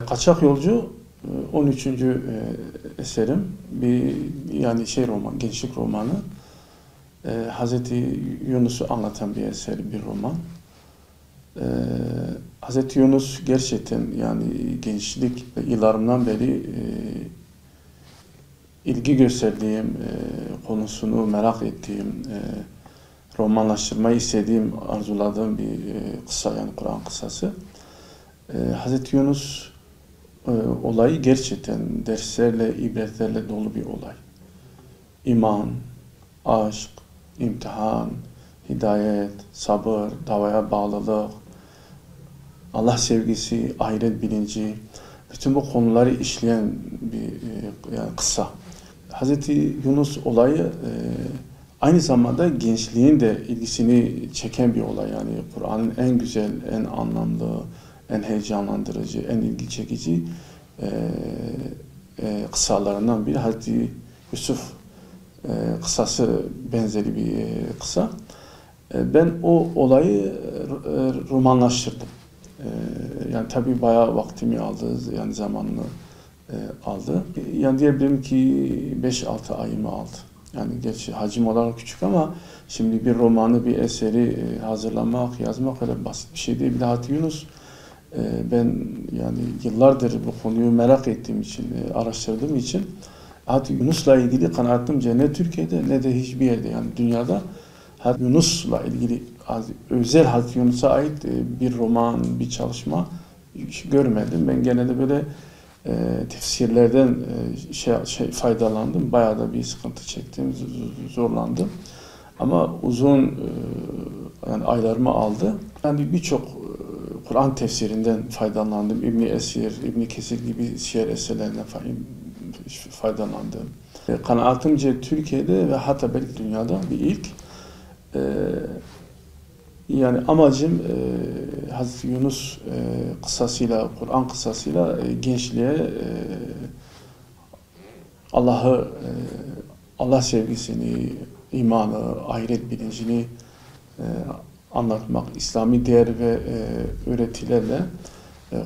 Kaçak Yolcu 13. eserim. Gençlik romanı. Hazreti Yunus'u anlatan bir eser, bir roman. Hazreti Yunus gerçekten gençlik yıllarımdan beri ilgi gösterdiğim, konusunu merak ettiğim, romanlaştırmayı istediğim, arzuladığım bir kısa, Kur'an kıssası. Hazreti Yunus olayı gerçekten derslerle, ibretlerle dolu bir olay. İman, aşk, imtihan, hidayet, sabır, davaya bağlılık, Allah sevgisi, ahiret bilinci, bütün bu konuları işleyen bir kıssa. Hazreti Yunus olayı aynı zamanda gençliğin de ilgisini çeken bir olay. Kur'an'ın en güzel, en anlamlı, en heyecanlandırıcı, en ilgi çekici kıssalarından biri Hazreti Yusuf kıssası benzeri bir kıssa. Ben o olayı romanlaştırdım. Tabii bayağı vaktimi aldı, zamanını aldı. Diyebilirim ki 5-6 ayımı aldı. Gerçi hacim olarak küçük ama şimdi bir romanı, bir eseri hazırlamak, yazmak öyle basit bir şey değil. Bir de Hazreti Yunus, ben yıllardır bu konuyu merak ettiğim için, araştırdığım için Hazreti Yunus'la ilgili kanaatimce ne Türkiye'de ne de hiçbir yerde, dünyada Hazreti Yunus'la ilgili özel Hazreti Yunus'a ait bir roman, bir çalışma görmedim. Ben genelde böyle tefsirlerden faydalandım. Bayağı da bir sıkıntı çektim, zorlandım. Ama uzun aylarımı aldı. Birçok Kur'an tefsirinden faydalandım. İbn Esir, İbn Kesir gibi şiir eserlerinden faydalandım. Kanaatimce Türkiye'de ve hatta belki dünyada bir ilk. Amacım Hazreti Yunus kıssasıyla, Kur'an kıssasıyla gençliğe Allah sevgisini, imanı, ahiret bilincini anlatmak, İslami değer ve öğretilerle,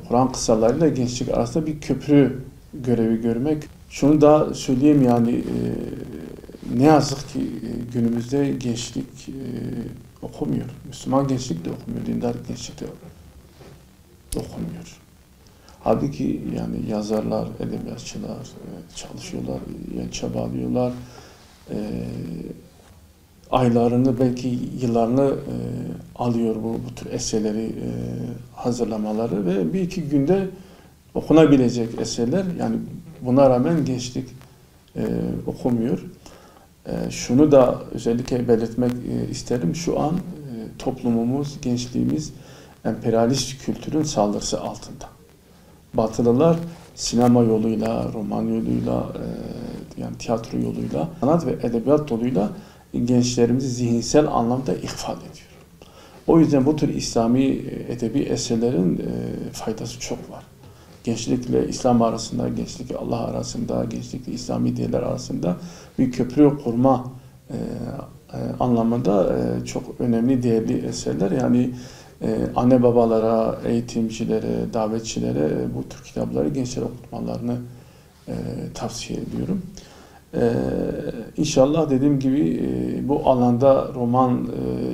Kur'an kıssalarıyla gençlik arasında bir köprü görevi görmek. Şunu da söyleyeyim, ne yazık ki günümüzde gençlik okumuyor. Müslüman gençlik de okumuyor, dindar gençlik de okumuyor. Halbuki yazarlar, edebiyatçılar çalışıyorlar, çabalıyorlar. Aylarını, belki yıllarını alıyor bu tür eserleri hazırlamaları ve bir iki günde okunabilecek eserler. Buna rağmen gençlik okumuyor. Şunu da özellikle belirtmek isterim. Şu an toplumumuz, gençliğimiz emperyalist kültürün saldırısı altında. Batılılar sinema yoluyla, roman yoluyla, tiyatro yoluyla, sanat ve edebiyat yoluyla gençlerimizi zihinsel anlamda ihfal ediyor. O yüzden bu tür İslami edebi eserlerin faydası çok var. Gençlikle İslam arasında, gençlikle Allah arasında, gençlikle İslami değerler arasında bir köprü kurma anlamında çok önemli, değerli eserler. Anne babalara, eğitimcilere, davetçilere bu tür kitapları gençlere okutmalarını tavsiye ediyorum. İnşallah dediğim gibi bu alanda roman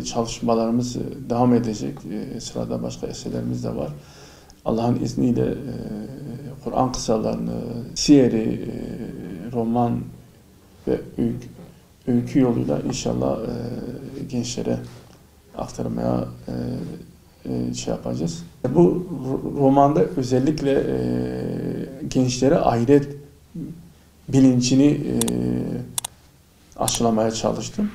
çalışmalarımız devam edecek. Sırada başka eserlerimiz de var. Allah'ın izniyle Kur'an kıssalarını, siyeri, roman ve öykü yoluyla inşallah gençlere aktarmaya yapacağız. Bu romanda özellikle gençlere ahiret bilincini aşılamaya çalıştım.